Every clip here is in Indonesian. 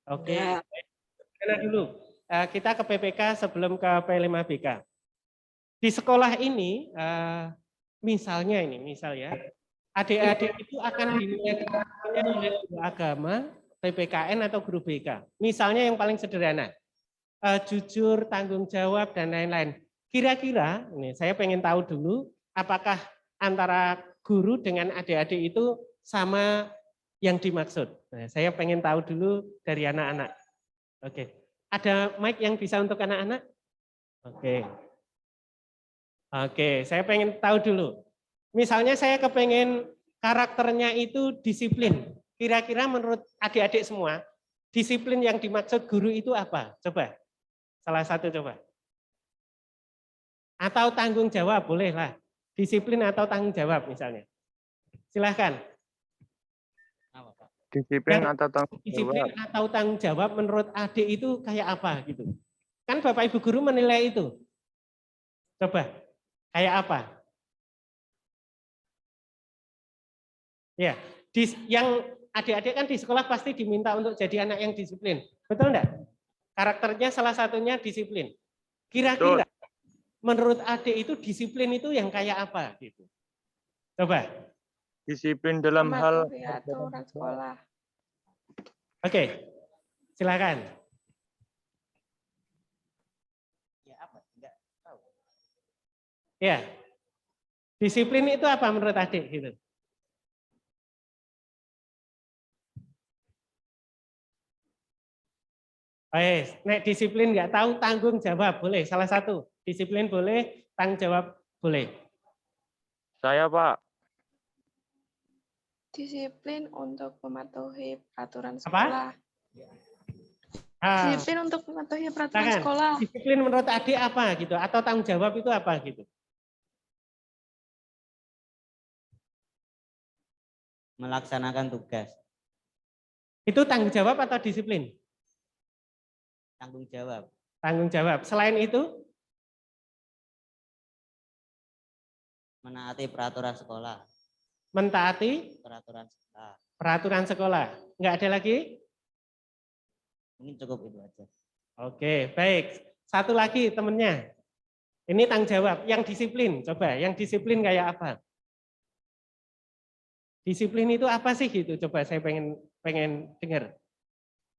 Oke, Enggak. mana dulu? Kita ke PPK sebelum ke P5BK. Di sekolah ini, misalnya ini, misal ya, adik-adik itu akan dinilai oleh guru agama, PPKN atau guru BK. Misalnya yang paling sederhana, jujur, tanggung jawab, dan lain-lain. Kira-kira, ini saya pengen tahu dulu, apakah antara guru dengan adik-adik itu sama yang dimaksud. Nah, saya pengen tahu dulu dari anak-anak. Oke, ada mic yang bisa untuk anak-anak? Oke. Oke, saya pengen tahu dulu. Misalnya saya kepengen karakternya itu disiplin. Kira-kira menurut adik-adik semua, disiplin yang dimaksud guru itu apa? Coba, salah satu coba. Atau tanggung jawab, bolehlah. Disiplin atau tanggung jawab misalnya. Silahkan. Disiplin Yang atau tanggung disiplin jawab. atau tanggung jawab menurut adik itu kayak apa gitu. Kan Bapak Ibu guru menilai itu. Coba, kayak apa? Ya, yang adik-adik kan di sekolah pasti diminta untuk jadi anak yang disiplin. Betul enggak? Karakternya salah satunya disiplin. Kira-kira menurut adik itu disiplin itu yang kayak apa gitu. Coba. Disiplin dalam hal Mematuhi aturan sekolah. Oke. Silakan. Ya apa? Enggak tahu. Ya. Disiplin itu apa menurut adik gitu? Nek disiplin nggak tahu, tanggung jawab boleh. Salah satu. Disiplin boleh, tanggung jawab boleh. saya, Pak. Disiplin untuk mematuhi peraturan Apa? sekolah. Disiplin untuk mematuhi peraturan sekolah. Disiplin menurut adik apa gitu? Atau tanggung jawab itu apa gitu? Melaksanakan tugas. Itu tanggung jawab atau disiplin? Tanggung jawab. Tanggung jawab. Selain itu? Menaati peraturan sekolah. Mentaati? Peraturan sekolah. Peraturan sekolah. Enggak ada lagi? Mungkin cukup itu aja. Oke, baik. Satu lagi temennya. Ini tanggung jawab. Yang disiplin, coba. Yang disiplin kayak apa? Disiplin itu apa sih gitu? Coba saya pengen dengar.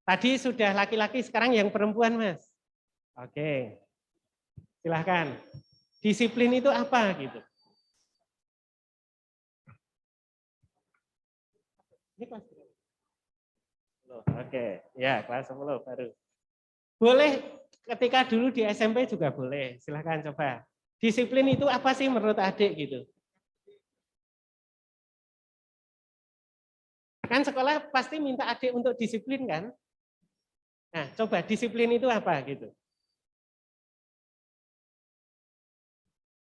Tadi sudah laki-laki, sekarang yang perempuan, Mas. Oke. Silahkan. Disiplin itu apa gitu? Ini kelas Oke, ya kelas 10 baru. Boleh ketika dulu di SMP juga boleh. Silahkan coba. Disiplin itu apa sih menurut adik gitu? Kan sekolah pasti minta adik untuk disiplin kan? Nah, coba disiplin itu apa gitu?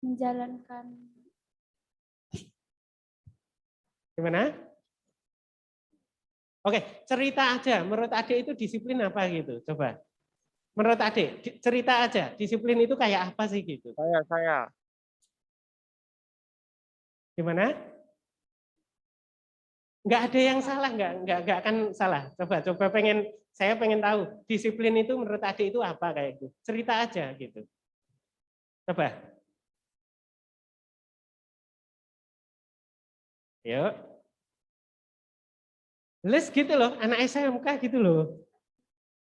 Menjalankan. Gimana? Oke, cerita aja. Menurut adik itu disiplin apa gitu? Coba. Menurut adik, cerita aja. Disiplin itu kayak apa sih gitu? Saya. Gimana? Nggak ada yang salah, nggak akan salah. Coba saya pengen tahu disiplin itu menurut adik itu apa kayak gitu. Cerita aja gitu. Coba. Yuk. Les gitu loh, anak SMK gitu loh.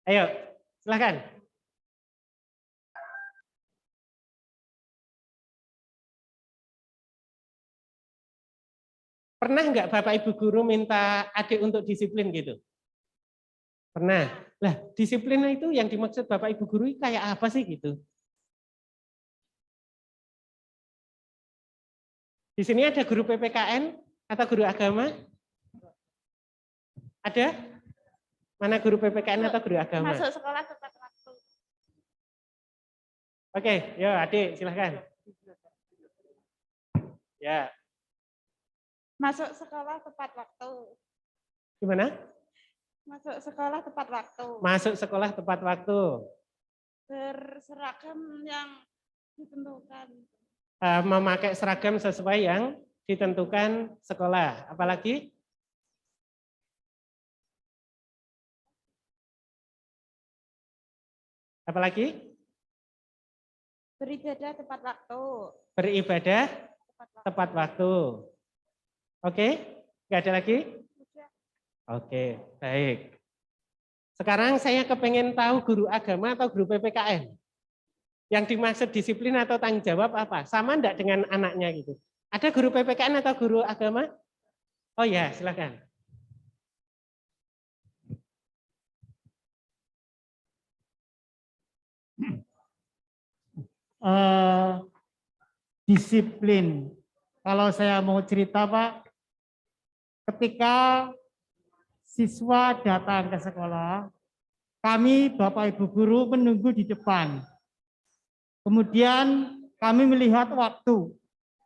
Ayo, silakan. Pernah nggak Bapak Ibu guru minta adik untuk disiplin gitu? Pernah. Lah, disiplin itu yang dimaksud Bapak Ibu guru kayak apa sih gitu? Di sini ada guru PPKN atau guru agama? Ada? Mana guru PPKN atau guru agama? Masuk sekolah tepat waktu. Oke, ya adik silahkan. Ya. Masuk sekolah tepat waktu. Gimana? Masuk sekolah tepat waktu. Masuk sekolah tepat waktu. Berseragam yang ditentukan. Memakai seragam sesuai yang ditentukan sekolah. Apalagi? Apalagi? Beribadah tepat waktu. Beribadah Tepat waktu. tepat waktu. Oke? Nggak ada lagi? Sudah. Oke, baik. Sekarang saya kepengen tahu guru agama atau guru PPKN. Yang dimaksud disiplin atau tanggung jawab apa? Sama enggak dengan anaknya gitu? Ada guru PPKN atau guru agama? Oh ya, silakan. Disiplin. Kalau saya mau cerita, Pak, ketika siswa datang ke sekolah, kami Bapak Ibu guru menunggu di depan. Kemudian kami melihat waktu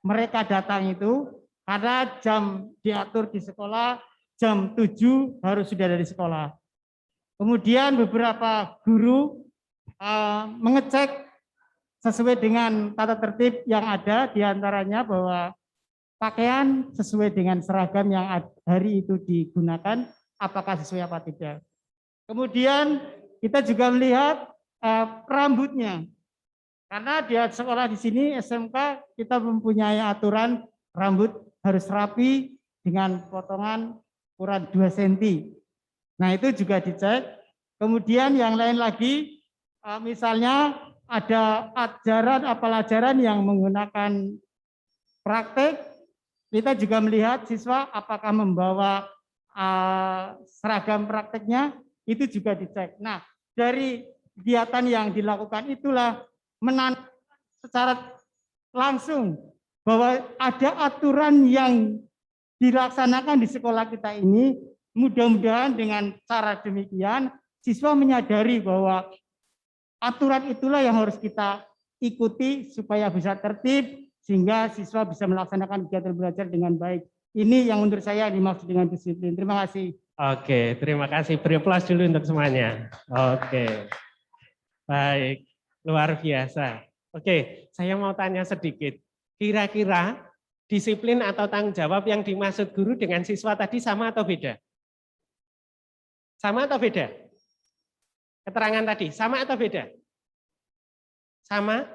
mereka datang itu, karena jam diatur di sekolah, jam 7 harus sudah dari sekolah. Kemudian beberapa guru mengecek sesuai dengan tata tertib yang ada, diantaranya bahwa pakaian sesuai dengan seragam yang hari itu digunakan, apakah sesuai apa tidak. Kemudian kita juga melihat rambutnya, karena di sekolah di sini SMK kita mempunyai aturan rambut harus rapi dengan potongan ukuran 2 cm. Nah itu juga dicek. Kemudian yang lain lagi, misalnya ada pelajaran yang menggunakan praktek, kita juga melihat siswa apakah membawa seragam prakteknya, itu juga dicek. Nah, dari kegiatan yang dilakukan itulah menandakan secara langsung bahwa ada aturan yang dilaksanakan di sekolah kita ini. Mudah-mudahan dengan cara demikian siswa menyadari bahwa aturan itulah yang harus kita ikuti supaya bisa tertib, sehingga siswa bisa melaksanakan kegiatan belajar dengan baik. Ini yang menurut saya dimaksud dengan disiplin. Terima kasih. Oke, terima kasih. Beri aplaus dulu untuk semuanya. Oke, baik, luar biasa. Oke, saya mau tanya sedikit. Kira-kira disiplin atau tanggung jawab yang dimaksud guru dengan siswa tadi sama atau beda? Sama atau beda? Keterangan tadi, sama atau beda? Sama?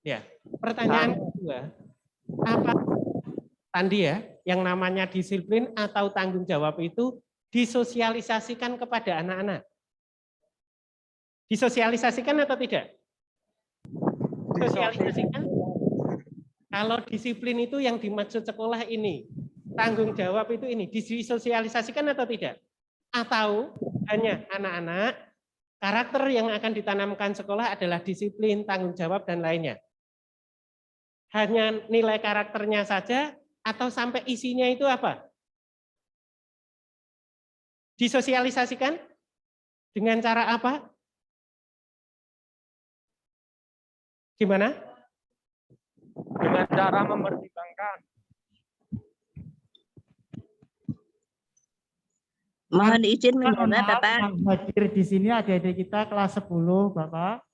Ya. Pertanyaan kedua, apa tadi ya, yang namanya disiplin atau tanggung jawab itu disosialisasikan kepada anak-anak? Disosialisasikan atau tidak? Disosialisasikan. Kalau disiplin itu yang dimaksud sekolah ini, tanggung jawab itu ini, disosialisasikan atau tidak? Atau hanya anak-anak, karakter yang akan ditanamkan sekolah adalah disiplin, tanggung jawab, dan lainnya? Hanya nilai karakternya saja, atau sampai isinya itu apa? Disosialisasikan? Dengan cara apa? Gimana? Dengan cara mempertimbangkan. Mohon izin menjawab, Bapak. Yang hadir di sini adik-adik kita kelas 10, Bapak.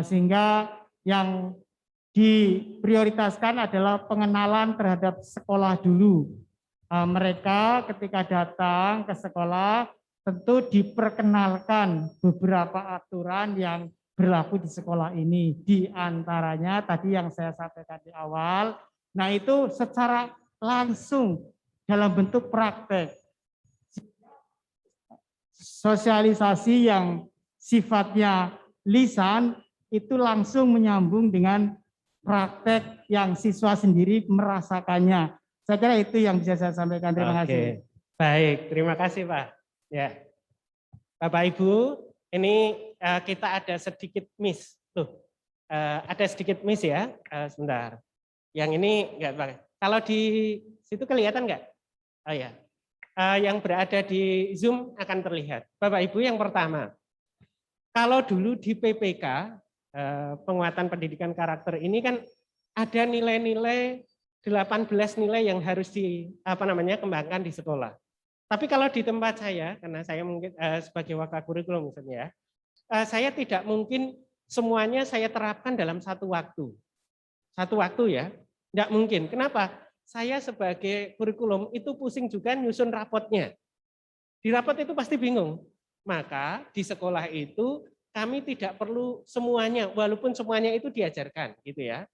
Sehingga yang diprioritaskan adalah pengenalan terhadap sekolah dulu. Mereka ketika datang ke sekolah tentu diperkenalkan beberapa aturan yang berlaku di sekolah ini. Di antaranya tadi yang saya sampaikan di awal, nah itu secara langsung dalam bentuk praktek. Sosialisasi yang sifatnya lisan itu langsung menyambung dengan praktek yang siswa sendiri merasakannya. Saya kira itu yang bisa saya sampaikan. Terima kasih. Baik, terima kasih Pak. Ya, Bapak Ibu, ini kita ada sedikit miss. Tuh, ada sedikit miss ya. Sebentar. Yang ini enggak Pak. Kalau di situ kelihatan enggak? Oh ya. Yang berada di Zoom akan terlihat. Bapak Ibu, yang pertama, kalau dulu di PPK, penguatan pendidikan karakter ini kan ada nilai-nilai 18 nilai yang harus kembangkan di sekolah. Tapi kalau di tempat saya, karena saya mungkin sebagai wakakurikulum misalnya, saya tidak mungkin semuanya saya terapkan dalam satu waktu. Satu waktu ya, tidak mungkin. Kenapa? Saya sebagai kurikulum itu pusing juga nyusun rapotnya. Di rapot itu pasti bingung. Maka di sekolah itu kami tidak perlu semuanya, walaupun semuanya itu diajarkan, gitu ya.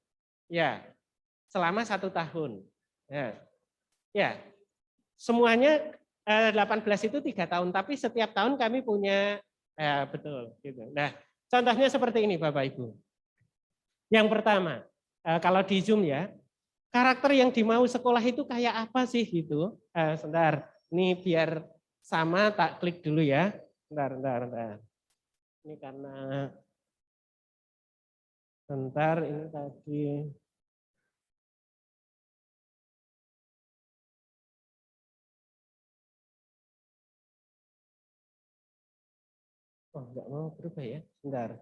Ya, selama 1 tahun. Ya, semuanya 18 itu 3 tahun, tapi setiap tahun kami punya, betul. Gitu. Nah, contohnya seperti ini Bapak Ibu. Yang pertama, kalau di Zoom ya, karakter yang dimau sekolah itu kayak apa sih gitu. Sebentar, ini biar sama tak klik dulu ya. Bentar. Ini karena sebentar ini tadi. Oh, enggak mau berubah ya. Bentar.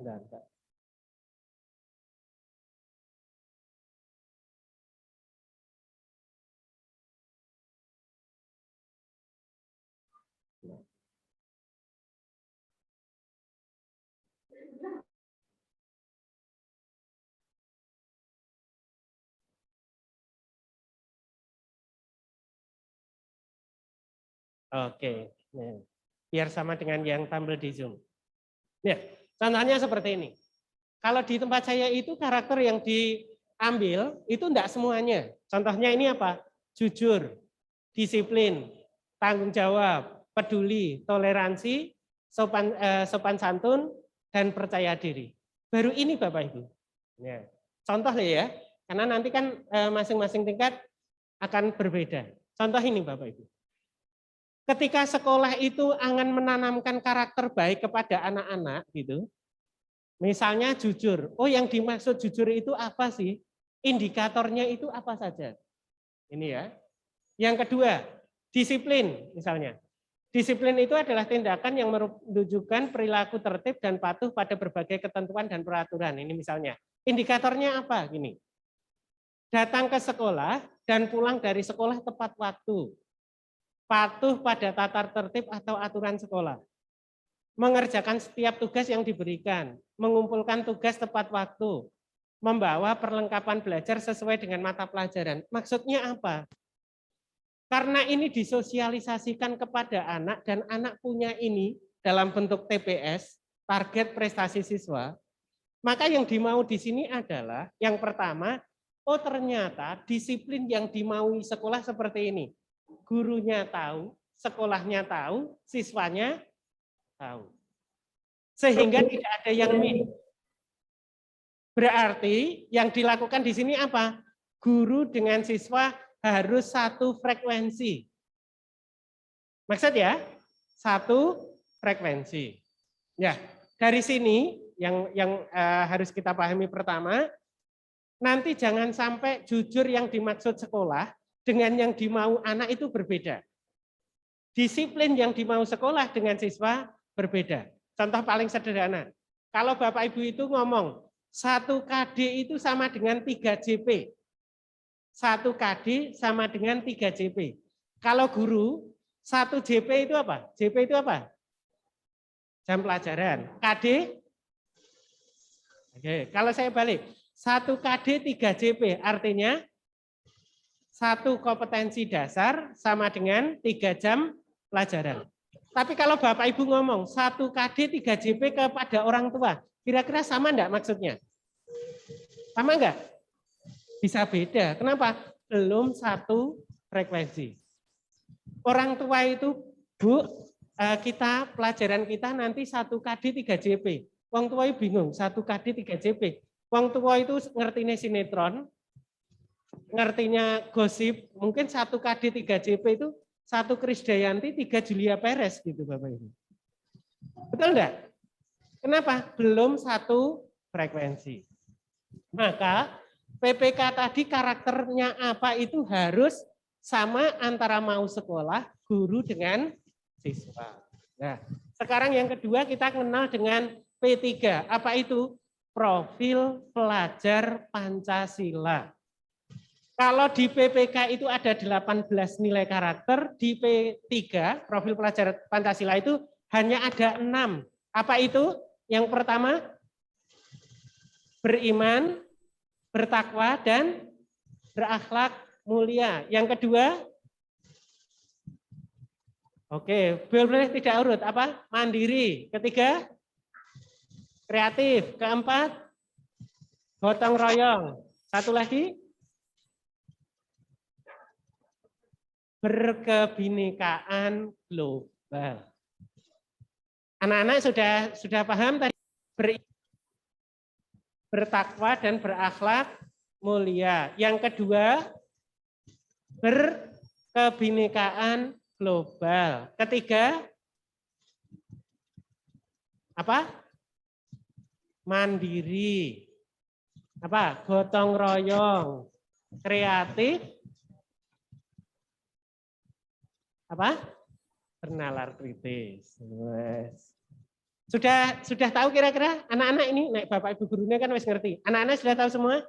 Oke, nah, biar sama dengan yang tampil di Zoom. Ya, contohnya seperti ini. Kalau di tempat saya itu karakter yang diambil itu enggak semuanya. Contohnya ini apa? Jujur, disiplin, tanggung jawab, peduli, toleransi, sopan santun, dan percaya diri. Baru ini Bapak Ibu. Ya, contoh ya, karena nanti kan masing-masing tingkat akan berbeda. Contoh ini Bapak Ibu. Ketika sekolah itu akan menanamkan karakter baik kepada anak-anak gitu. Misalnya jujur. Oh, yang dimaksud jujur itu apa sih? Indikatornya itu apa saja? Ini ya. Yang kedua, disiplin misalnya. Disiplin itu adalah tindakan yang menunjukkan perilaku tertib dan patuh pada berbagai ketentuan dan peraturan. Ini misalnya. Indikatornya apa? Gini. Datang ke sekolah dan pulang dari sekolah tepat waktu. Patuh pada tata tertib atau aturan sekolah. Mengerjakan setiap tugas yang diberikan. Mengumpulkan tugas tepat waktu. Membawa perlengkapan belajar sesuai dengan mata pelajaran. Maksudnya apa? Karena ini disosialisasikan kepada anak dan anak punya ini dalam bentuk TPS, target prestasi siswa, maka yang dimau di sini adalah yang pertama, oh ternyata disiplin yang dimaui sekolah seperti ini. Gurunya tahu, sekolahnya tahu, siswanya tahu. Sehingga tidak ada yang miss. Berarti yang dilakukan di sini apa? Guru dengan siswa harus satu frekuensi. Maksud ya? Satu frekuensi. Ya, dari sini yang harus kita pahami pertama, nanti jangan sampai jujur yang dimaksud sekolah dengan yang dimau anak itu berbeda. Disiplin yang dimau sekolah dengan siswa berbeda. Contoh paling sederhana. Kalau Bapak Ibu itu ngomong, 1 KD itu sama dengan 3 JP. 1 KD sama dengan 3 JP. Kalau guru, 1 JP itu apa? JP itu apa? Jam pelajaran. KD? Oke, kalau saya balik. 1 KD 3 JP, artinya 1 kompetensi dasar sama dengan 3 jam pelajaran. Tapi kalau Bapak Ibu ngomong 1 KD 3 JP kepada orang tua, kira-kira sama enggak maksudnya? Sama enggak? Bisa beda. Kenapa? Belum satu frekuensi. Orang tua itu, Bu, kita pelajaran kita nanti 1 KD 3 JP. Wong tua itu bingung, 1 KD 3 JP. Wong tua itu ngertinya sinetron, ngertinya gosip, mungkin 1 KD 3 JP itu 1 Krisdayanti, 3 Julia Perez gitu Bapak Ibu. Betul enggak? Kenapa? Belum satu frekuensi. Maka PPK tadi karakternya apa itu harus sama antara mau sekolah, guru dengan siswa. Nah, sekarang yang kedua kita kenal dengan P3. Apa itu? Profil pelajar Pancasila. Kalau di PPK itu ada 18 nilai karakter, di P3, profil pelajar Pancasila itu hanya ada 6. Apa itu? Yang pertama, beriman, bertakwa, dan berakhlak mulia. Yang kedua, oke, boleh tidak urut, apa? Mandiri. Ketiga, Kreatif. Keempat, gotong royong. Satu lagi, berkebinekaan global. Anak-anak sudah paham tadi? Bertakwa dan berakhlak mulia. Yang kedua, berkebinekaan global. Ketiga, apa? Mandiri. Apa? Gotong royong. Kreatif. Apa? Bernalar kritis. Sudah tahu kira-kira anak-anak ini, Bapak Ibu gurunya kan wis ngerti. Anak-anak sudah tahu semua?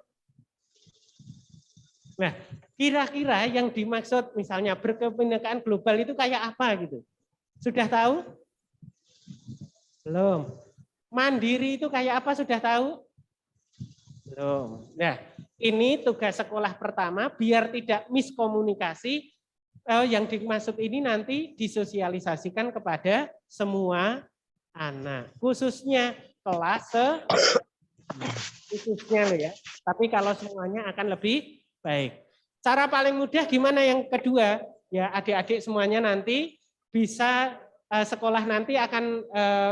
Nah, kira-kira yang dimaksud misalnya berkebinekaan global itu kayak apa gitu? Sudah tahu? Belum. Mandiri itu kayak apa sudah tahu? Belum. Nah, ini tugas sekolah pertama biar tidak miskomunikasi. Yang dimaksud ini nanti disosialisasikan kepada semua anak, khususnya kelas khususnya loh ya. Tapi kalau semuanya akan lebih baik. Cara paling mudah gimana yang kedua? Ya adik-adik semuanya nanti bisa sekolah nanti akan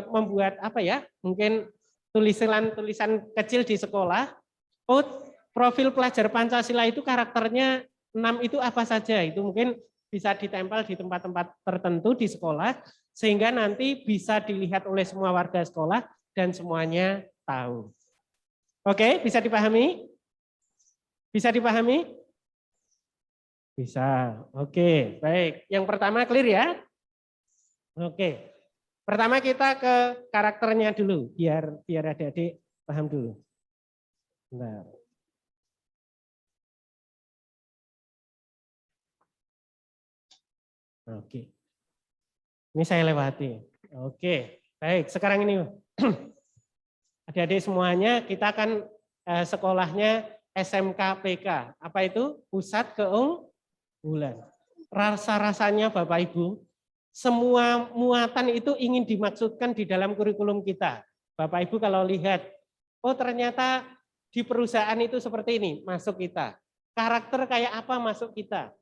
membuat apa ya? Mungkin tulisan kecil di sekolah. Oh, profil pelajar Pancasila itu karakternya 6 itu apa saja? Itu mungkin bisa ditempel di tempat-tempat tertentu di sekolah sehingga nanti bisa dilihat oleh semua warga sekolah dan semuanya tahu. Oke, bisa dipahami? Bisa dipahami? Bisa. Oke, baik. Yang pertama clear ya? Oke. Pertama kita ke karakternya dulu biar adik-adik paham dulu. Bentar. Oke. Ini saya lewati. Oke, baik. Sekarang ini adik-adik semuanya kita akan sekolahnya SMK-PK. Apa itu? Pusat Keunggulan. Rasa-rasanya Bapak Ibu, semua muatan itu ingin dimaksudkan di dalam kurikulum kita. Bapak Ibu kalau lihat, oh ternyata di perusahaan itu seperti ini, masuk kita. Karakter kayak apa masuk kita?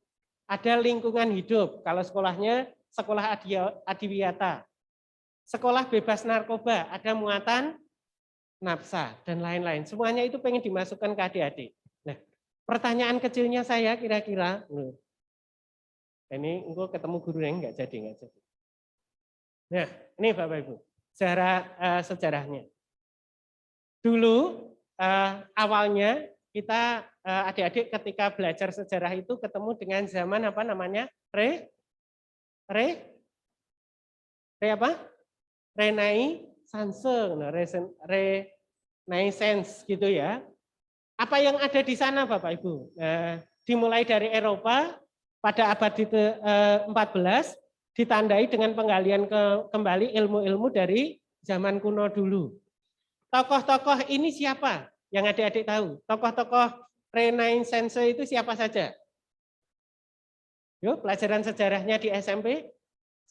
Ada lingkungan hidup, kalau sekolahnya sekolah adiwiyata. Sekolah bebas narkoba, ada muatan nafsa, dan lain-lain. Semuanya itu pengen dimasukkan ke adik-adik. Nah, pertanyaan kecilnya saya kira-kira, ini engkau ketemu guru yang enggak jadi. Nah, ini Bapak Ibu, sejarahnya. Dulu awalnya kita adik-adik ketika belajar sejarah itu ketemu dengan zaman apa namanya? Renaissance gitu ya. Apa yang ada di sana Bapak Ibu? Dimulai dari Eropa pada abad ke-14 ditandai dengan penggalian kembali ilmu-ilmu dari zaman kuno dulu. Tokoh-tokoh ini siapa? Yang adik-adik tahu. Tokoh-tokoh Renaissance itu siapa saja? Yuk, pelajaran sejarahnya di SMP.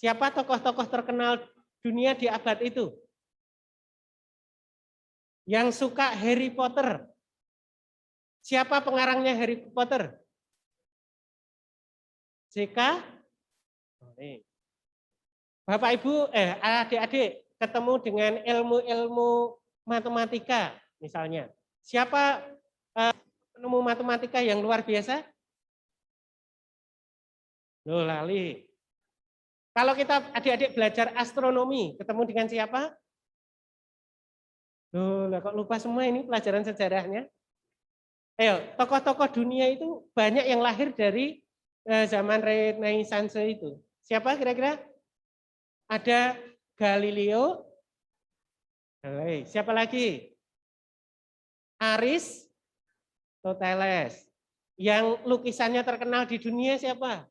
Siapa tokoh-tokoh terkenal dunia di abad itu? Yang suka Harry Potter. Siapa pengarangnya Harry Potter? J.K. Bapak Ibu, adik-adik ketemu dengan ilmu-ilmu matematika misalnya. Siapa penemu matematika yang luar biasa? Loh, lali. Kalau kita adik-adik belajar astronomi, ketemu dengan siapa? Loh, kok lupa semua ini pelajaran sejarahnya? Ayo, tokoh-tokoh dunia itu banyak yang lahir dari zaman Renaissance itu. Siapa kira-kira? Ada Galileo. Siapa lagi? Aristoteles. Yang lukisannya terkenal di dunia siapa?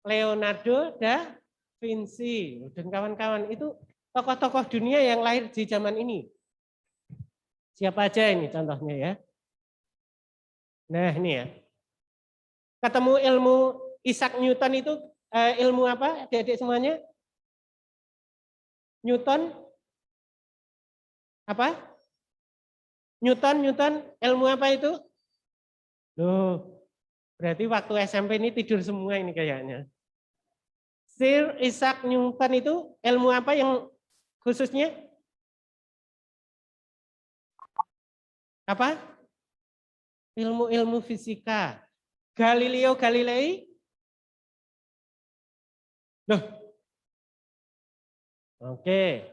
Leonardo da Vinci dan kawan-kawan. Itu tokoh-tokoh dunia yang lahir di zaman ini. Siapa aja ini contohnya ya? Nah ini ya. Ketemu ilmu Isaac Newton itu ilmu apa adik-adik semuanya? Newton Apa? Newton, ilmu apa itu? Loh, berarti waktu SMP ini tidur semua ini kayaknya. Sir Isaac Newton itu ilmu apa yang khususnya? Apa? Ilmu fisika. Galileo Galilei? Loh. Oke.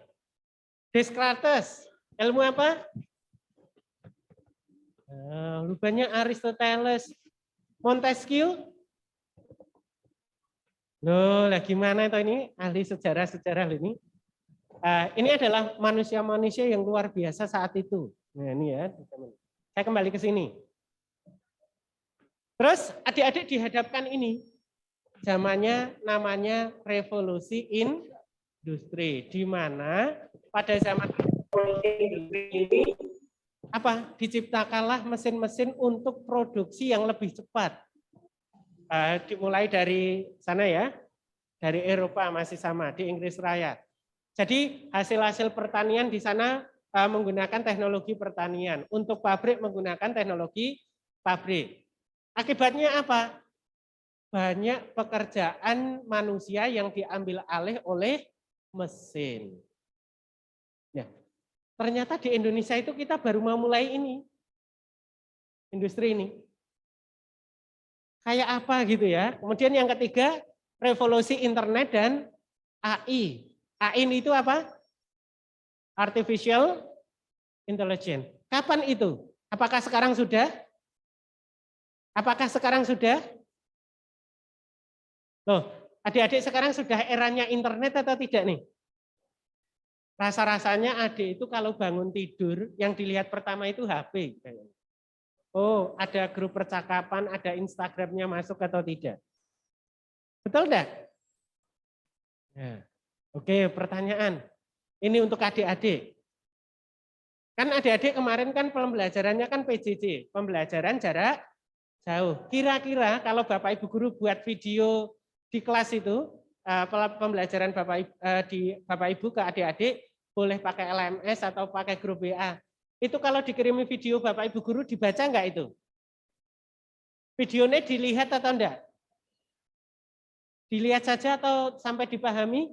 Descartes, ilmu apa? Rupanya Aristoteles. Montesquieu? Loh, lah gimana itu ini? Ahli sejarah ini. Ini adalah manusia-manusia yang luar biasa saat itu. Nah, ini ya. Saya kembali ke sini. Terus adik-adik dihadapkan ini. Zamannya namanya revolusi industri. Di mana pada zaman revolusi industri ini diciptakanlah mesin-mesin untuk produksi yang lebih cepat. Dimulai dari sana ya, dari Eropa masih sama, di Inggris Raya. Jadi hasil-hasil pertanian di sana menggunakan teknologi pertanian. Untuk pabrik menggunakan teknologi pabrik. Akibatnya apa? Banyak pekerjaan manusia yang diambil alih oleh mesin. Ya. Ternyata di Indonesia itu kita baru mau mulai ini. Industri ini. Kayak apa gitu ya. Kemudian yang ketiga, revolusi internet dan AI. AI itu apa? Artificial Intelligence. Kapan itu? Apakah sekarang sudah? Apakah sekarang sudah? Loh, adik-adik sekarang sudah eranya internet atau tidak nih? Rasa-rasanya adik itu kalau bangun tidur, yang dilihat pertama itu HP. Oh, ada grup percakapan, ada Instagramnya masuk atau tidak? Betul enggak? Ya. Oke, pertanyaan. Ini untuk adik-adik. Kan adik-adik kemarin kan pembelajarannya kan PJJ, pembelajaran jarak jauh. Kira-kira kalau Bapak Ibu guru buat video di kelas itu, pembelajaran Bapak Ibu ke adik-adik boleh pakai LMS atau pakai grup WA. Itu kalau dikirimi video Bapak Ibu guru dibaca enggak itu? Videonya dilihat atau enggak? Dilihat saja atau sampai dipahami?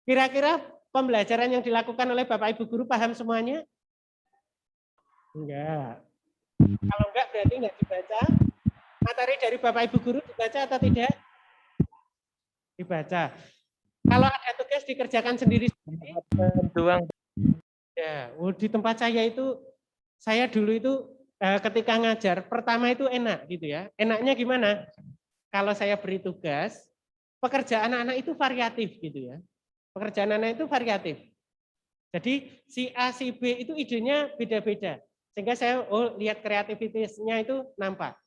Kira-kira pembelajaran yang dilakukan oleh Bapak Ibu guru paham semuanya? Enggak. Kalau enggak berarti enggak dibaca. Materi dari Bapak Ibu guru dibaca atau tidak? Dibaca. Kalau ada tugas dikerjakan sendiri. Ya, di tempat saya dulu itu ketika ngajar, pertama itu enak gitu ya. Enaknya gimana? Kalau saya beri tugas, pekerjaan anak-anak itu variatif gitu ya. Pekerjaan anak itu variatif. Jadi si A, si B itu idenya beda-beda. Sehingga saya lihat kreativitasnya itu nampak.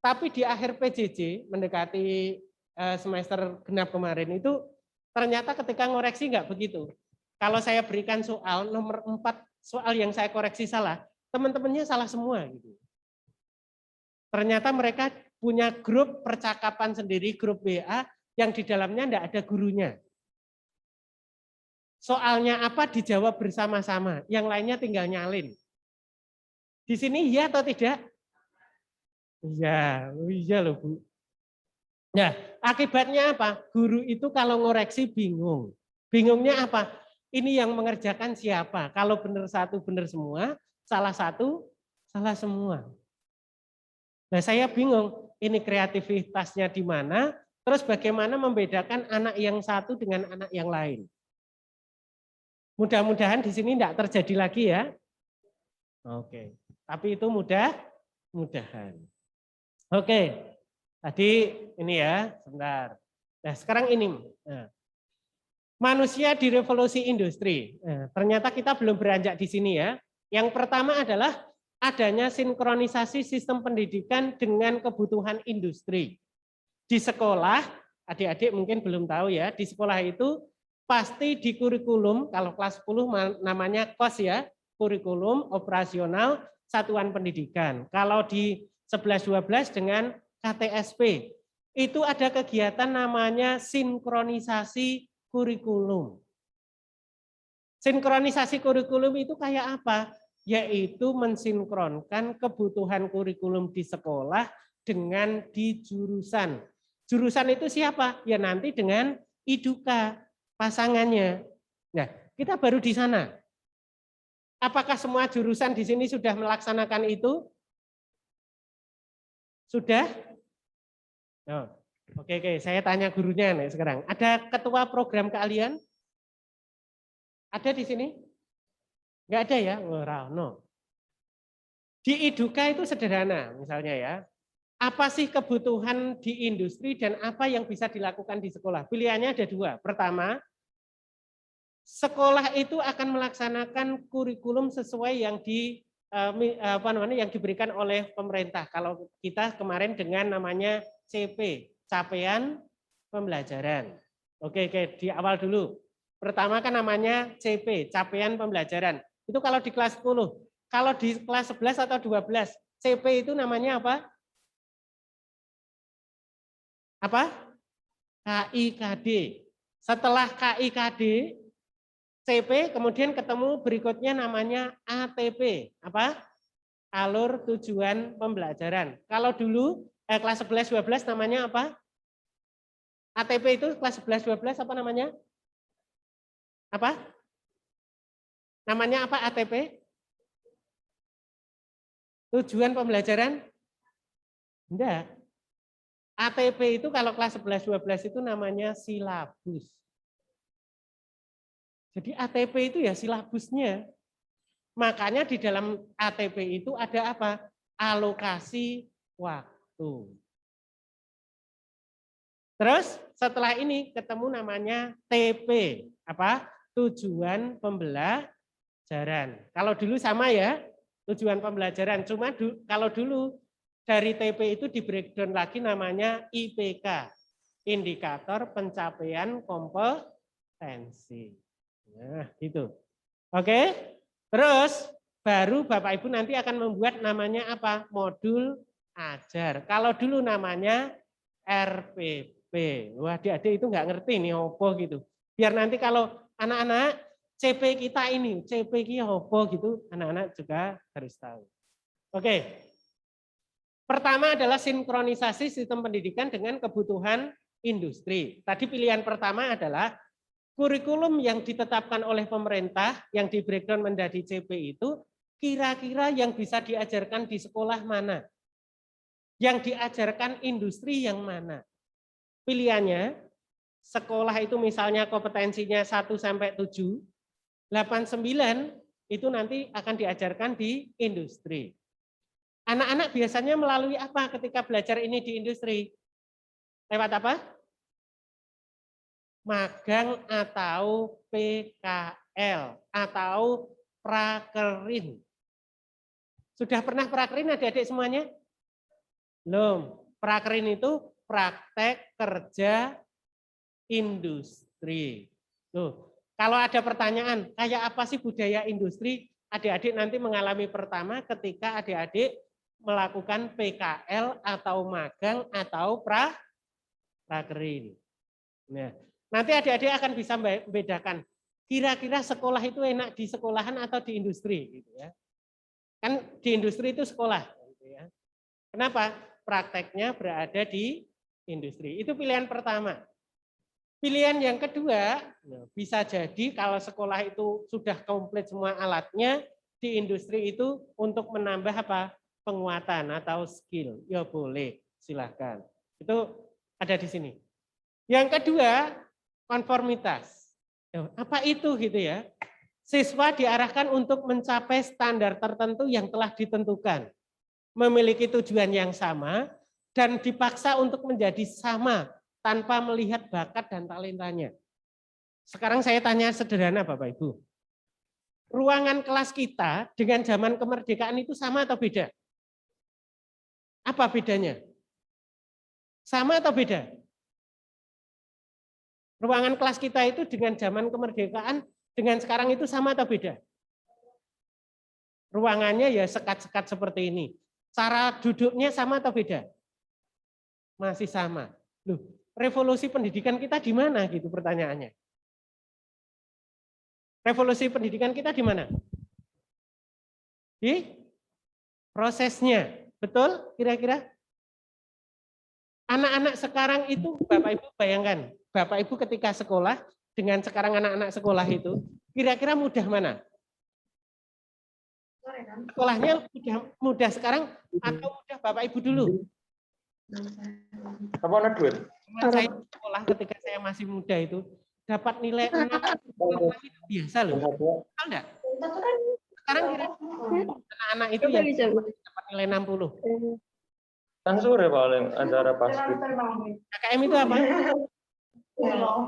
Tapi di akhir PJJ, mendekati semester genap kemarin itu, ternyata ketika ngoreksi nggak begitu. Kalau saya berikan soal, nomor 4 soal yang saya koreksi salah, teman-temannya salah semua. Gitu. Ternyata mereka punya grup percakapan sendiri, grup WA, yang di dalamnya enggak ada gurunya. Soalnya apa dijawab bersama-sama, yang lainnya tinggal nyalin. Di sini iya atau tidak? Iya loh Bu. Nah, akibatnya apa? Guru itu kalau ngoreksi bingung. Bingungnya apa? Ini yang mengerjakan siapa? Kalau benar satu, benar semua. Salah satu, salah semua. Nah, saya bingung. Ini kreativitasnya di mana? Terus bagaimana membedakan anak yang satu dengan anak yang lain? Mudah-mudahan di sini tidak terjadi lagi ya. Oke. Tapi itu mudah-mudahan. Oke. Tadi ini ya, sebentar. Nah, sekarang ini. Nah, manusia di revolusi industri. Nah, ternyata kita belum beranjak di sini ya. Yang pertama adalah adanya sinkronisasi sistem pendidikan dengan kebutuhan industri. Di sekolah, adik-adik mungkin belum tahu ya, di sekolah itu pasti di kurikulum, kalau kelas 10 namanya KOS ya, kurikulum operasional satuan pendidikan. Kalau di 11-12 dengan KTSP, itu ada kegiatan namanya sinkronisasi kurikulum. Sinkronisasi kurikulum itu kayak apa? Yaitu mensinkronkan kebutuhan kurikulum di sekolah dengan di jurusan. Jurusan itu siapa? Ya nanti dengan IDUKA pasangannya. Nah, kita baru di sana. Apakah semua jurusan di sini sudah melaksanakan itu? Sudah? Oh, oke, saya tanya gurunya nih sekarang. Ada ketua program keahlian? Ada di sini? Enggak ada ya? No. Di IDUKA itu sederhana, misalnya ya. Apa sih kebutuhan di industri dan apa yang bisa dilakukan di sekolah? Pilihannya ada dua. Pertama, sekolah itu akan melaksanakan kurikulum sesuai yang yang diberikan oleh pemerintah. Kalau kita kemarin dengan namanya CP, capaian pembelajaran. Oke, di awal dulu. Pertama kan namanya CP, capaian pembelajaran. Itu kalau di kelas 10. Kalau di kelas 11 atau 12, CP itu namanya apa? Apa? KIKD. Setelah KIKD, CP, kemudian ketemu berikutnya namanya ATP. Apa? Alur tujuan pembelajaran. Kalau dulu kelas 11, 12 namanya apa? ATP itu kelas 11, 12 apa namanya? Apa? Namanya apa ATP? Tujuan pembelajaran? Enggak. ATP itu kalau kelas 11, 12 itu namanya silabus. Jadi ATP itu ya silabusnya. Makanya di dalam ATP itu ada apa? Alokasi waktu. Terus setelah ini ketemu namanya TP. Apa? Tujuan pembelajaran. Kalau dulu sama ya, tujuan pembelajaran. Cuma kalau dulu dari TP itu di breakdown lagi namanya IPK. Indikator pencapaian kompetensi. Nah, gitu. Oke. Terus baru Bapak Ibu nanti akan membuat namanya apa? Modul ajar. Kalau dulu namanya RPP. Wah, adik-adik itu nggak ngerti nih opo gitu. Biar nanti kalau anak-anak CP kita ini, CP kita opo gitu, anak-anak juga harus tahu. Oke. Pertama adalah sinkronisasi sistem pendidikan dengan kebutuhan industri. Tadi pilihan pertama adalah kurikulum yang ditetapkan oleh pemerintah yang di breakdown menjadi CP itu kira-kira yang bisa diajarkan di sekolah mana? Yang diajarkan industri yang mana? Pilihannya sekolah itu misalnya kompetensinya 1 sampai 7, 8, 9 itu nanti akan diajarkan di industri. Anak-anak biasanya melalui apa ketika belajar ini di industri? Lewat apa? Magang atau PKL atau prakerin. Sudah pernah prakerin adik-adik semuanya? Belum. Prakerin itu praktek kerja industri. Loh, kalau ada pertanyaan, kayak apa sih budaya industri? Adik-adik nanti mengalami pertama ketika adik-adik melakukan PKL atau magang atau prakerin. Nah, nanti adik-adik akan bisa membedakan kira-kira sekolah itu enak di sekolahan atau di industri gitu ya. Kan di industri itu sekolah gitu ya. Kenapa? Prakteknya berada di industri. Itu pilihan pertama. Pilihan yang kedua, bisa jadi kalau sekolah itu sudah komplit semua alatnya, di industri itu untuk menambah apa? Penguatan atau skill. Ya boleh, silahkan. Itu ada di sini. Yang kedua, konformitas. Apa itu gitu ya? Siswa diarahkan untuk mencapai standar tertentu yang telah ditentukan. Memiliki tujuan yang sama dan dipaksa untuk menjadi sama tanpa melihat bakat dan talentanya. Sekarang saya tanya sederhana Bapak Ibu. Ruangan kelas kita dengan zaman kemerdekaan itu sama atau beda? Apa bedanya? Sama atau beda? Ruangan kelas kita itu dengan zaman kemerdekaan dengan sekarang itu sama atau beda? Ruangannya ya sekat-sekat seperti ini. Cara duduknya sama atau beda? Masih sama. Loh, revolusi pendidikan kita di mana gitu pertanyaannya? Revolusi pendidikan kita di mana? Di prosesnya. Betul kira-kira? Anak-anak sekarang itu, Bapak Ibu bayangkan, Bapak Ibu ketika sekolah, dengan sekarang anak-anak sekolah itu, kira-kira mudah mana? Sekolahnya mudah sekarang atau mudah Bapak Ibu dulu? Apa ada duit? Saya sekolah ketika saya masih muda itu, dapat nilai 6 itu biasa loh. Tahu enggak? Sekarang kira-kira anak-anak itu yang dapat nilai 60. Kan sore paling acara pasti. KKM itu apa?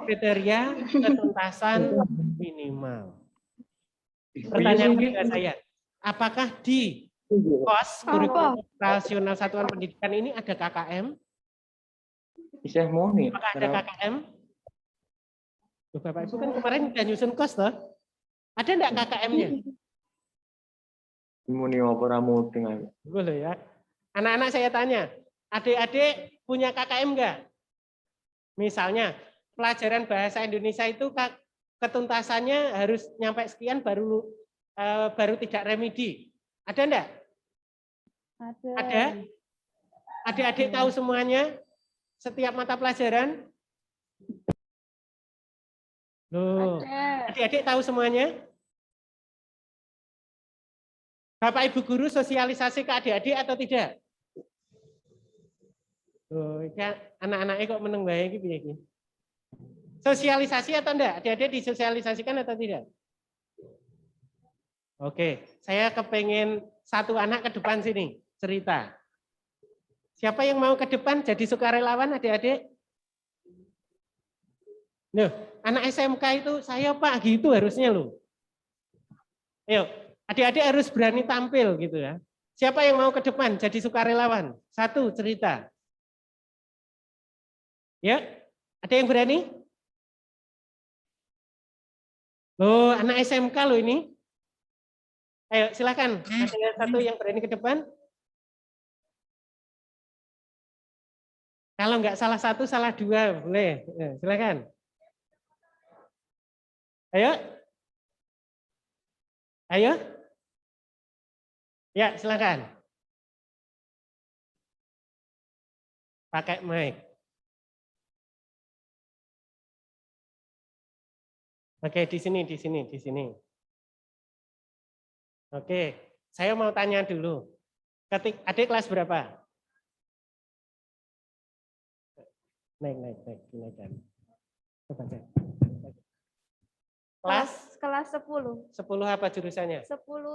Kriteria ketuntasan minimal. Pertanyaan kedua saya, apakah di KOS kurikulum operasional satuan pendidikan ini ada KKM? Bisa mau nih. Apakah ada KKM? Loh, Bapak Ibu kan kemarin udah nyusun KOS toh? Ada enggak KKM-nya? Muni opera muting. Boleh ya. Anak-anak saya tanya, adik-adik punya KKM enggak? Misalnya pelajaran bahasa Indonesia itu ketuntasannya harus nyampe sekian baru tidak remedi. Ada enggak? Ada? Adik-adik tahu semuanya? Setiap mata pelajaran? Loh, adik-adik tahu semuanya? Bapak Ibu guru sosialisasi ke adik-adik atau tidak? Loh, anak-anaknya kok meneng bae iki piye iki? Sosialisasi atau enggak? Adik-adik disosialisasikan atau tidak? Oke, saya kepengen satu anak ke depan sini cerita. Siapa yang mau ke depan jadi sukarelawan adik-adik? Loh, anak SMK itu saya Pak gitu harusnya loh. Ayo, adik-adik harus berani tampil gitu ya. Siapa yang mau ke depan jadi sukarelawan? Satu cerita. Ya, ada yang berani? Loh, anak SMK loh ini. Ayo, silakan. Ada satu yang berani ke depan? Kalau nggak salah satu, salah dua, boleh. Silakan. Ayo. Ayo. Ya, silakan. Pakai mic. Oke, di sini. Oke, saya mau tanya dulu. Adik kelas berapa? Naik. Coba cek. Kelas 10. 10 apa jurusannya? 10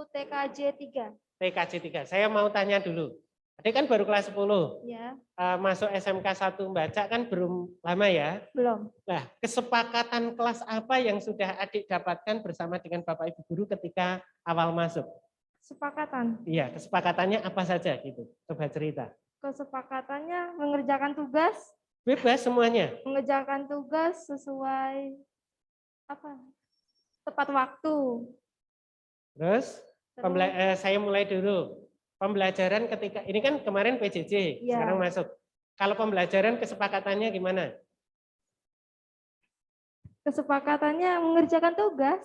TKJ 3. TKJ 3. Saya mau tanya dulu. Adik kan baru kelas 10. Ya, Masuk SMK 1 baca kan belum lama ya? belum. Nah, kesepakatan kelas apa yang sudah adik dapatkan bersama dengan Bapak Ibu guru ketika awal masuk? Kesepakatan. Iya, kesepakatannya apa saja gitu? Coba cerita. Kesepakatannya mengerjakan tugas, Bebas semuanya. mengerjakan tugas sesuai tepat waktu. Terus Terus saya mulai dulu. Pembelajaran ketika ini kan kemarin PJJ, Iya. sekarang masuk. Kalau pembelajaran kesepakatannya gimana? kesepakatannya mengerjakan tugas.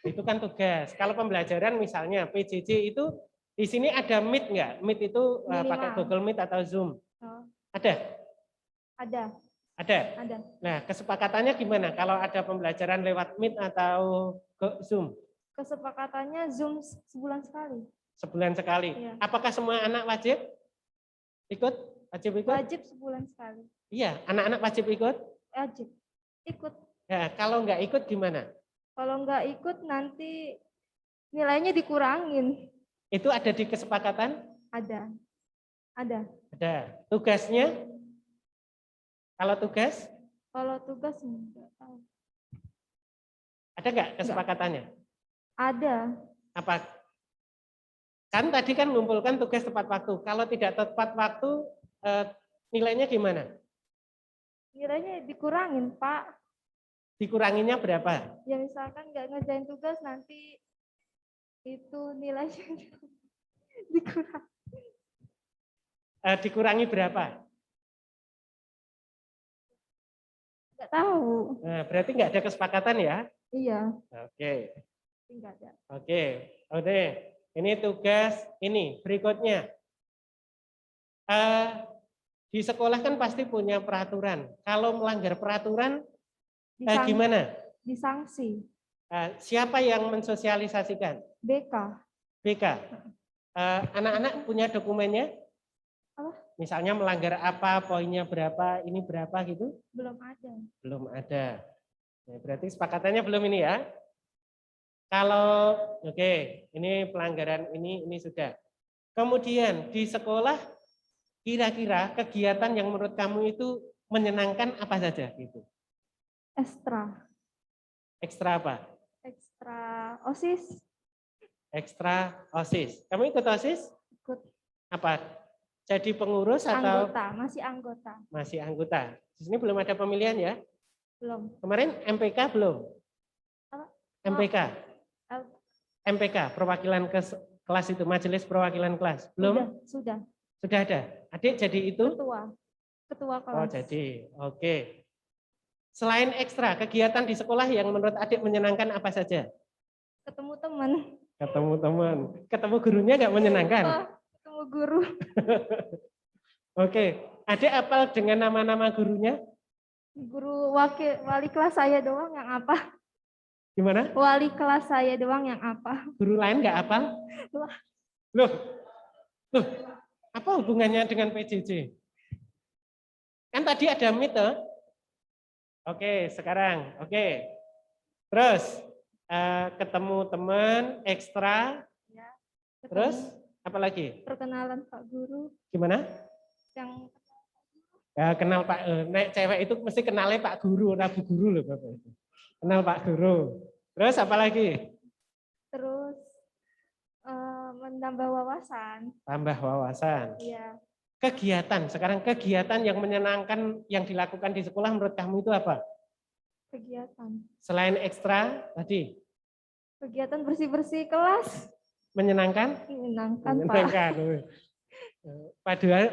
Itu kan tugas. Kalau pembelajaran misalnya PJJ itu di sini ada Meet nggak? Meet itu pakai Minimal. Google Meet atau Zoom? Oh, Ada? ada. Ada. Nah, kesepakatannya gimana? Kalau ada pembelajaran lewat Meet atau Zoom? Kesepakatannya Zoom sebulan sekali. Sebulan sekali. Iya. Apakah semua anak wajib ikut? Wajib ikut? Wajib sebulan sekali. Iya, anak-anak wajib ikut. Wajib. Ikut. Ya, kalau nggak ikut gimana? Kalau nggak ikut nanti nilainya dikurangin. Itu ada di kesepakatan? Ada. Ada. Tugasnya? Kalau tugas? Kalau tugas enggak tahu. Ada nggak kesepakatannya? Ada. Apa? Kan tadi kan mengumpulkan tugas tepat waktu. Kalau tidak tepat waktu, nilainya gimana? Nilainya dikurangin, Pak. Dikuranginya berapa? Ya misalkan nggak ngerjain tugas nanti itu nilainya dikurang. Dikurangi berapa? Nggak tahu. Nah, berarti nggak ada kesepakatan ya? Iya, Oke. tapi nggak ada. Oke, oke. Ini tugas ini berikutnya. Di sekolah kan pasti punya peraturan. Kalau melanggar peraturan, gimana? Disangsi. Siapa yang mensosialisasikan? BK. BK. Anak-anak punya dokumennya? Apa? Misalnya melanggar apa, poinnya berapa, ini berapa gitu? Belum ada. Belum ada. Nah, berarti sepakatannya belum ini ya? Kalau oke, ini pelanggaran ini sudah. Kemudian di sekolah kira-kira kegiatan yang menurut kamu itu menyenangkan apa saja gitu? Ekstra. Ekstra apa? Ekstra OSIS. Ekstra OSIS. Kamu ikut OSIS? Ikut. Apa? Jadi pengurus atau Anggota, masih anggota. masih anggota? Di sini belum ada pemilihan ya? Belum. Kemarin MPK belum? Apa? MPK? Oh, MPK, perwakilan kelas itu, majelis perwakilan kelas. Belum? Sudah. Sudah ada? Adik jadi itu? Ketua kelas. Oh jadi, oke. Selain ekstra, kegiatan di sekolah yang menurut adik menyenangkan apa saja? Ketemu teman. Ketemu teman. Ketemu gurunya nggak menyenangkan? Oh, ketemu guru. Oke, adik apal dengan nama-nama gurunya? Guru wali kelas saya doang yang apa? Gimana? Wali kelas saya doang yang apa? Guru lain nggak apal? Wah. Loh, apa hubungannya dengan PJJ? Kan tadi ada mite. Oke, sekarang, oke. Terus ketemu teman ekstra. Ya, Terus apa lagi? perkenalan Pak Guru Gimana? yang Ya, kenal Pak. Nek cewek itu mesti kenalnya Pak Guru, Nabi Guru loh Bapak itu. Kenal Pak Guru. Terus apa lagi? terus menambah wawasan. Tambah wawasan. Iya, Kegiatan. Sekarang kegiatan yang menyenangkan yang dilakukan di sekolah menurut kamu itu apa? kegiatan. Selain ekstra tadi, Kegiatan bersih-bersih kelas. menyenangkan? Menyenangkan, Pak. Menyenangkan.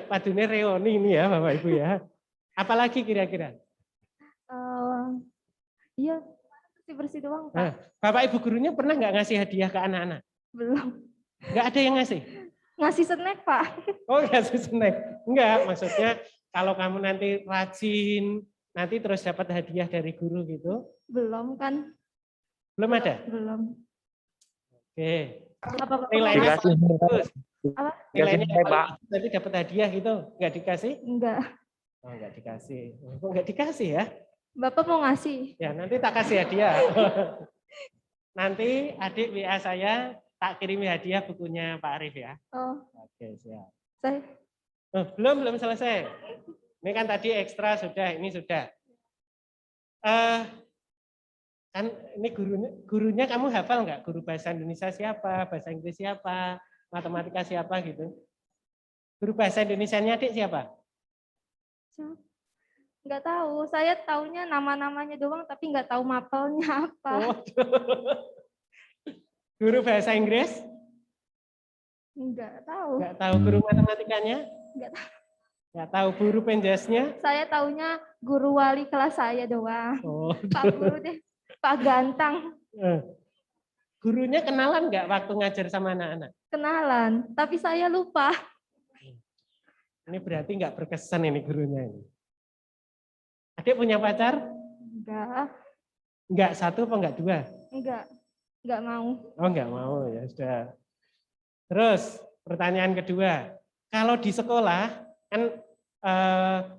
Padunya reuni ini ya Bapak Ibu ya. Apalagi kira-kira? Iya, bersih-bersih doang, Pak. Nah, Bapak Ibu gurunya pernah nggak ngasih hadiah ke anak-anak? Belum. Nggak ada yang ngasih? Ngasih snack, Pak. Oh ngasih snack? Enggak, maksudnya kalau kamu nanti rajin, nanti terus dapat hadiah dari guru gitu? Belum kan? Belum ada? Belum. Oke. Apa Pak? Nilainya Dikasih, bagus. Apa? Nilainya Dikasih, Pak. bagus, tapi dapat hadiah gitu? Nggak dikasih? Enggak. Oh nggak dikasih. Oh, nggak dikasih ya? Bapak mau ngasih? Ya nanti tak kasih hadiah. Nanti adik WA saya tak kirimi hadiah bukunya Pak Arif ya. Oh, Oke siap. saya Belum selesai. Ini kan tadi ekstra sudah, ini sudah. Kan ini gurunya kamu hafal nggak? Guru bahasa Indonesia siapa? Bahasa Inggris siapa? Matematika siapa gitu? Guru bahasa Indonesianya adik siapa? nggak tahu. Saya taunya nama-namanya doang, tapi nggak tahu mapelnya apa. Oh. Guru bahasa Inggris? Nggak tahu. Nggak tahu. Guru matematikanya? Nggak tahu. Nggak tahu. Guru penjasnya? Saya taunya guru wali kelas saya doang. Oh. Pak Guru deh, Pak Gantang. Gurunya kenalan nggak waktu ngajar sama anak-anak? Kenalan, tapi saya lupa. Ini berarti nggak berkesan ini gurunya ini. Adik punya pacar? Enggak, Nggak satu apa nggak dua? enggak mau. Oh nggak mau ya sudah. Terus pertanyaan kedua, kalau di sekolah kan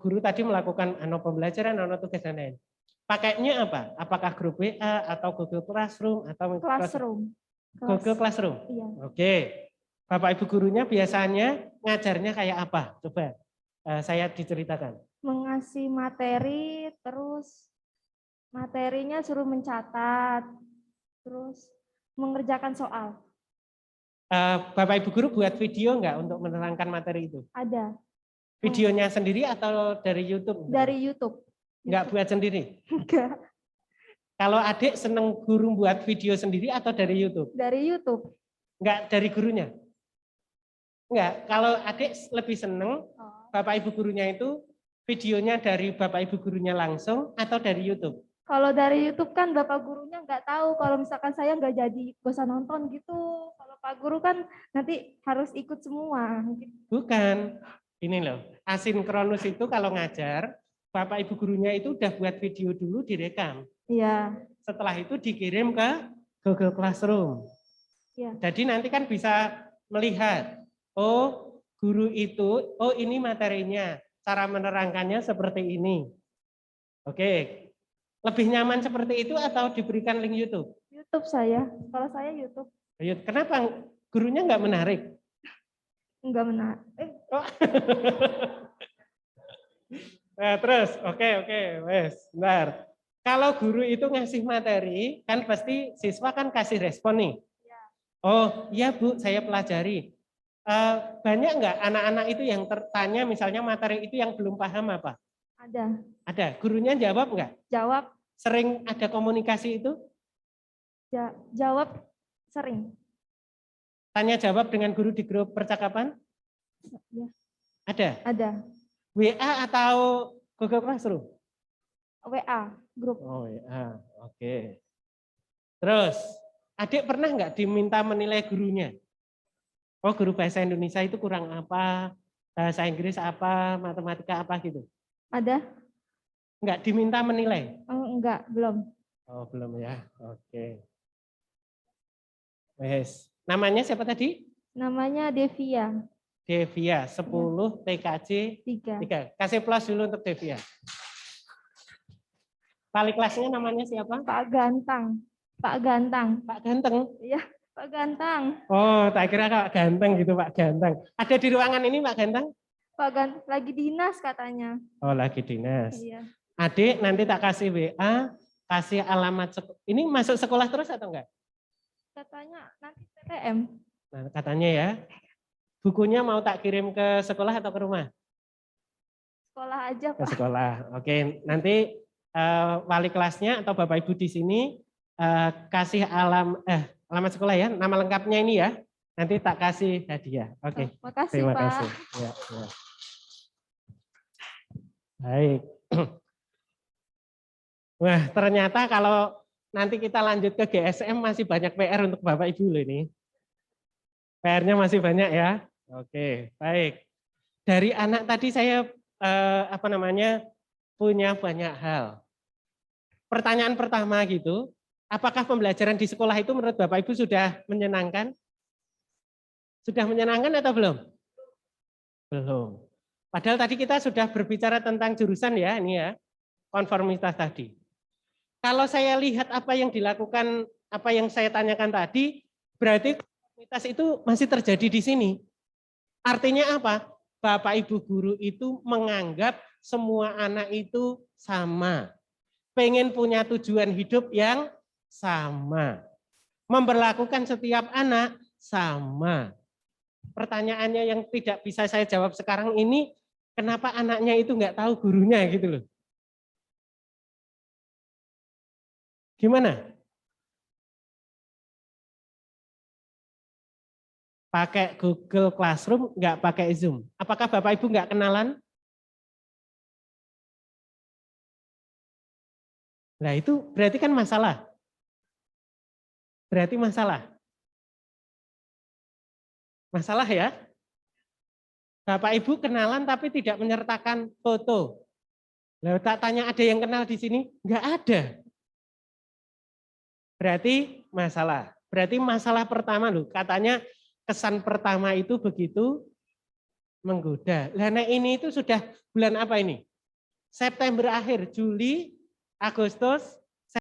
guru tadi melakukan pembelajaran, tugas dan lain. Pakainya apa? Apakah grup WA atau Google Classroom atau Classroom. Google Classroom? Iya. Oke. Bapak Ibu gurunya biasanya ngajarnya kayak apa? Coba saya diceritakan. Mengasih materi, terus materinya suruh mencatat, terus mengerjakan soal. Bapak Ibu guru buat video enggak untuk menerangkan materi itu? Ada Videonya sendiri atau dari YouTube? dari YouTube. Enggak buat sendiri? Enggak, Kalau adik seneng guru buat video sendiri atau dari YouTube? dari YouTube. Enggak dari gurunya? Enggak, kalau adik lebih seneng Oh, Bapak Ibu gurunya itu videonya dari Bapak Ibu gurunya langsung atau dari YouTube? Kalau dari YouTube kan Bapak gurunya nggak tahu kalau misalkan saya nggak jadi gak usah nonton gitu. Kalau Pak Guru kan nanti harus ikut semua. Gitu. Bukan. Ini loh, asinkronus itu kalau ngajar, Bapak Ibu gurunya itu udah buat video dulu direkam. Iya, Setelah itu dikirim ke Google Classroom. iya. Jadi nanti kan bisa melihat, oh guru itu, oh ini materinya, cara menerangkannya seperti ini. Oke, lebih nyaman seperti itu atau diberikan link YouTube? YouTube saya. Kalau saya YouTube Ayo, kenapa gurunya nggak menarik? nggak menarik. Oh. Nah, terus, oke, wes, bentar. Kalau guru itu ngasih materi, kan pasti siswa kan kasih respon nih. Oh, iya Bu, saya pelajari. Banyak nggak anak-anak itu yang tertanya misalnya materi itu yang belum paham apa? Ada. Ada. Gurunya jawab nggak? Jawab, Sering ada komunikasi itu? jawab sering. Tanya jawab dengan guru di grup percakapan? Ya, Ada. ada. WA atau Google Classroom? WA grup. Oh ya, oke. Terus, adik pernah nggak diminta menilai gurunya? Oh, guru bahasa Indonesia itu kurang apa? Bahasa Inggris apa? Matematika apa gitu? Ada? Nggak diminta menilai? Oh, enggak, belum. Oh, belum ya. Oke. Wes. Namanya siapa tadi? Namanya Devia. Devia, 10 TKJ 3. 3. Kasih plus dulu untuk Devia. Wali kelasnya namanya siapa? Pak Gantang. Pak Gantang. Pak Ganteng. Iya, Pak Gantang. Oh, tak kira Pak Ganteng gitu, Pak Ganteng. Ada di ruangan ini Pak Ganteng? Pak Gantang lagi dinas katanya. Oh, lagi dinas. Iya. Adik, nanti tak kasih WA, kasih alamat. Ini masuk sekolah terus atau enggak? Katanya nanti PTM. Nah, katanya ya. Bukunya mau tak kirim ke sekolah atau ke rumah? Sekolah aja, Ke Pak. sekolah. Oke, nanti wali kelasnya atau Bapak Ibu di sini kasih alamat sekolah ya, nama lengkapnya ini ya. Nanti tak kasih hadiah. Oke. Makasih, Terima Pak. kasih. Ya, ya. Baik. Wah, ternyata kalau nanti kita lanjut ke GSM masih banyak PR untuk Bapak Ibu loh ini. PR-nya masih banyak ya. Oke, baik. Dari anak tadi saya punya banyak hal. Pertanyaan pertama gitu, apakah pembelajaran di sekolah itu menurut Bapak Ibu sudah menyenangkan? Sudah menyenangkan atau belum? Belum. Padahal tadi kita sudah berbicara tentang jurusan ya, ini ya, konformitas tadi. Kalau saya lihat apa yang dilakukan, apa yang saya tanyakan tadi, berarti konformitas itu masih terjadi di sini. Artinya apa? Bapak Ibu guru itu menganggap semua anak itu sama. Pengen punya tujuan hidup yang sama. Memperlakukan setiap anak sama. Pertanyaannya yang tidak bisa saya jawab sekarang ini, kenapa anaknya itu nggak tahu gurunya gitu loh. Gimana? Pakai Google Classroom, nggak pakai Zoom. Apakah Bapak Ibu nggak kenalan? Nah itu berarti kan masalah. Berarti masalah. Masalah ya. Bapak Ibu kenalan tapi tidak menyertakan foto. Lalu tak tanya ada yang kenal di sini? Nggak ada. Berarti masalah. Berarti masalah pertama loh. Katanya kesan pertama itu begitu menggoda. Nah ini itu sudah bulan apa ini? September akhir, Juli, Agustus,